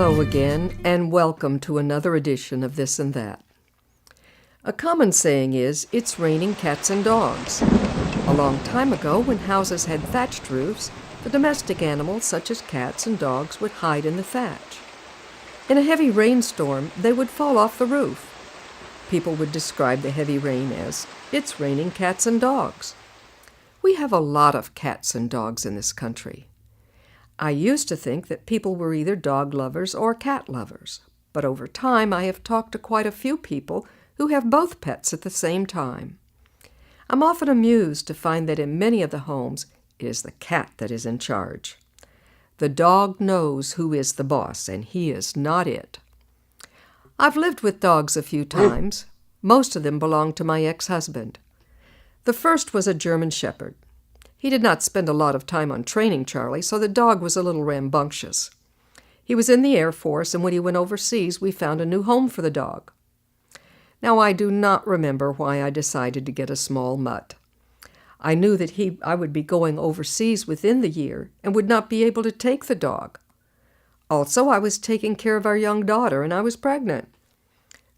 Hello again, and welcome to another edition of This and That. A common saying is, it's raining cats and dogs. A long time ago, when houses had thatched roofs, the domestic animals such as cats and dogs would hide in the thatch. In a heavy rainstorm, they would fall off the roof. People would describe the heavy rain as, it's raining cats and dogs. We have a lot of cats and dogs in this country. I used to think that people were either dog lovers or cat lovers, but over time I have talked to quite a few people who have both pets at the same time. I'm often amused to find that in many of the homes, it is the cat that is in charge. The dog knows who is the boss, and he is not it. I've lived with dogs a few times. Most of them belonged to my ex-husband. The first was a German Shepherd. He did not spend a lot of time on training Charlie, so the dog was a little rambunctious. He was in the Air Force, and when he went overseas, we found a new home for the dog. Now, I do not remember why I decided to get a small mutt. I knew that I would be going overseas within the year and would not be able to take the dog. Also, I was taking care of our young daughter, and I was pregnant.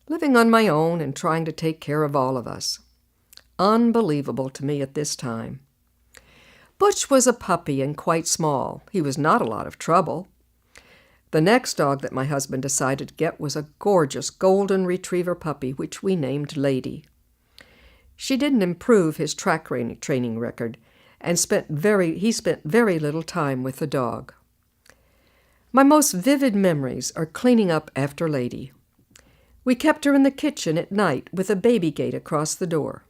Living on my own and trying to take care of all of us. Unbelievable to me at this time. Butch was a puppy and quite small. He was not a lot of trouble. The next dog that my husband decided to get was a gorgeous golden retriever puppy, which we named Lady. She didn't improve his track training record, and he spent very little time with the dog. My most vivid memories are cleaning up after Lady. We kept her in the kitchen at night with a baby gate across the door.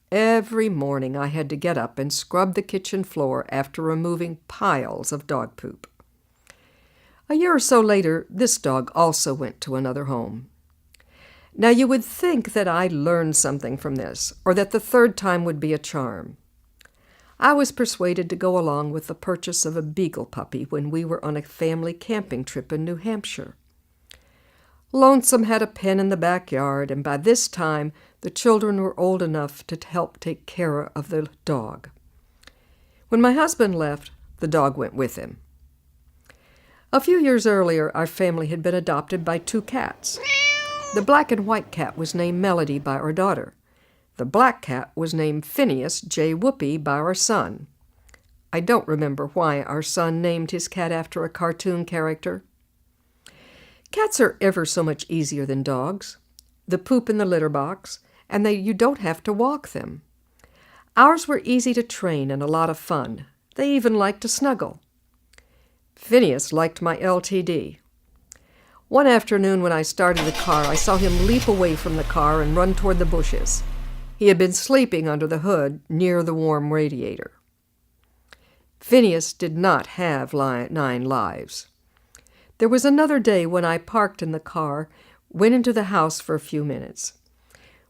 Every morning I had to get up and scrub the kitchen floor after removing piles of dog poop. A year or so later, this dog also went to another home. Now you would think that I learned something from this, or that the third time would be a charm. I was persuaded to go along with the purchase of a beagle puppy when we were on a family camping trip in New Hampshire. Lonesome had a pen in the backyard, and by this time the children were old enough to help take care of the dog. When my husband left, the dog went with him. A few years earlier, our family had been adopted by 2 cats. The black and white cat was named Melody by our daughter. The black cat was named Phineas J. Whoopi by our son. I don't remember why our son named his cat after a cartoon character. Cats are ever so much easier than dogs. The poop in the litter box, and you don't have to walk them. Ours were easy to train and a lot of fun. They even liked to snuggle. Phineas liked my LTD. One afternoon when I started the car, I saw him leap away from the car and run toward the bushes. He had been sleeping under the hood near the warm radiator. Phineas did not have 9 lives. There was another day when I parked in the car, went into the house for a few minutes.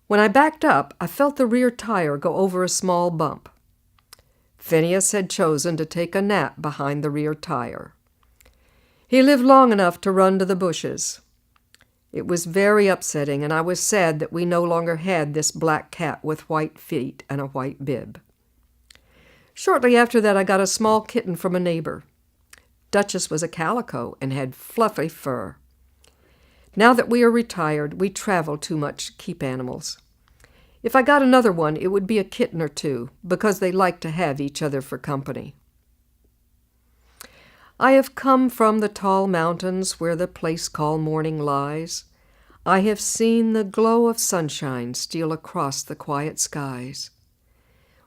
When I backed up, I felt the rear tire go over a small bump. Phineas had chosen to take a nap behind the rear tire. He lived long enough to run to the bushes. It was very upsetting, and I was sad that we no longer had this black cat with white feet and a white bib. Shortly after that, I got a small kitten from a neighbor. Duchess was a calico and had fluffy fur. Now that we are retired, we travel too much to keep animals. If I got another one, it would be a kitten or 2, because they like to have each other for company. I have come from the tall mountains where the place called morning lies. I have seen the glow of sunshine steal across the quiet skies.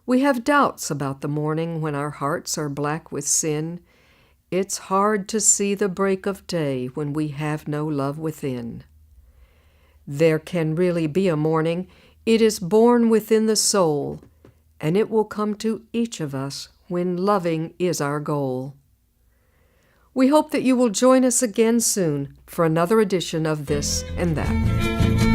We have doubts about the morning when our hearts are black with sin. It's hard to see the break of day when we have no love within. There can really be a morning. It is born within the soul, and it will come to each of us when loving is our goal. We hope that you will join us again soon for another edition of This and That.